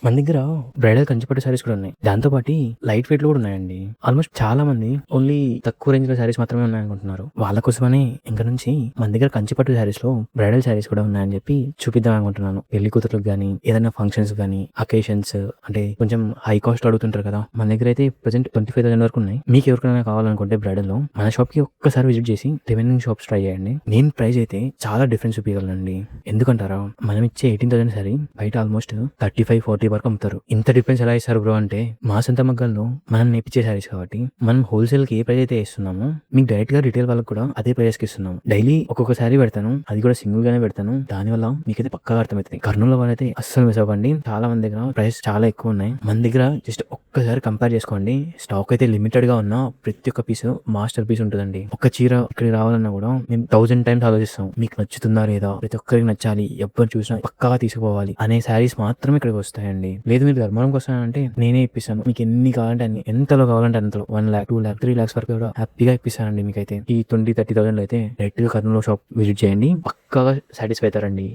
మన దగ్గర బ్రైడల్ కంచిపట్టు శారీస్ కూడా ఉన్నాయి. దాంతో పాటి లైట్ వెయిట్‌లో కూడా ఉన్నాయండి. ఆల్‌మోస్ట్ చాలా మంది ఓన్లీ తక్కువ రేంజ్‌లో శారీస్ మాత్రమే ఉన్నాయనుకుంటున్నారు. వాళ్ళ కోసమని ఇంక నుంచి మన దగ్గర కంచిపట్టు శారీస్‌లో బ్రైడల్ శారీస్ కూడా ఉన్నాయని చెప్పి చూపిద్దాం అనుకుంటున్నాను. పెళ్లి కూతుర్లకు గాని, ఏదైనా ఫంక్షన్స్ గాని, అకేషన్స్ అంటే కొంచెం హై కాస్ట్‌లో అడుగుతుంటారు కదా! మన దగ్గర అయితే ప్రెజెంట్ 25,000 వరకు ఉన్నాయి. మీకు ఎవరికైనా కావాలనుకుంటే బ్రైడల్‌లో మన షాప్‌కి ఒక్కసారి విజిట్ చేసి రిమైనింగ్ షాప్స్ ట్రై చేయండి. నేను ప్రైస్ అయితే చాలా డిఫరెన్స్ చూపియగలనండి. ఎందుకంటారా? మనం ఇచ్చే 18,000 సారీ బయట ఆల్‌మోస్ట్ 35, 40 వరకు అమ్ముతారు. ఇంత డిఫరెన్స్ ఎలా ఇస్తారు బ్రో అంటే, మా సొంత మగ్గాల్లో మనం నేర్పించే సారీస్ కాబట్టి, మనం హోల్‌సేల్‌కి ఏ ప్రైస్ అయితే ఇస్తున్నామో, మీకు డైరెక్ట్‌గా రిటైల్ వాళ్ళకి కూడా అదే ప్రైస్‌కి ఇస్తున్నాము. డైలీ ఒక్కొక్క సారీ పెడతాను. అది కూడా సింగిల్‌గానే పెడతాను. దానివల్ల మీకైతే పక్కాగా అర్థమవుతది. కర్నూలులో వాళ్ళైతే అస్సలు మిస్ అవ్వకండి. చాలా మంది దగ్గర ప్రైస్ చాలా ఎక్కువ ఉన్నాయి. మన దగ్గర జస్ట్ ఒక్కసారి కంపేర్ చేసుకోండి. స్టాక్ అయితే లిమిటెడ్‌గా ఉన్నా ప్రతి ఒక్క పీస్ మాస్టర్ పీస్ ఉంటదండి. ఒక్క చీర ఇక్కడికి రావాలన్నా కూడా మేము 1000 టైమ్స్ ఆలోచిస్తాం. మీకు నచ్చుతుందా లేదా? ప్రతి ఒక్కరికి నచ్చాలి. ఎవ్వరు చూసినా పక్కాగా తీసుకుపోవాలి అనే సారీస్ మాత్రమే ఇక్కడికి వస్తాయండి. లేదు మీరు ధర్మవరంకి వస్తానంటే నేనే ఇప్పిస్తాను. మీకు ఎన్ని కావాలంటే అన్ని. ఎంతలో కావాలంటే అంతలో 1,00,000, 2,00,000, 3,00,000 వరకు కూడా హ్యాపీగా ఇప్పిస్తానండి మీకైతే. ఈ 20, 30,000 అయితే డైరెక్ట్‌గా కర్నూలు షాప్ విజిట్ చేయండి. పక్కాగా సాటిస్ఫై అవుతారండి.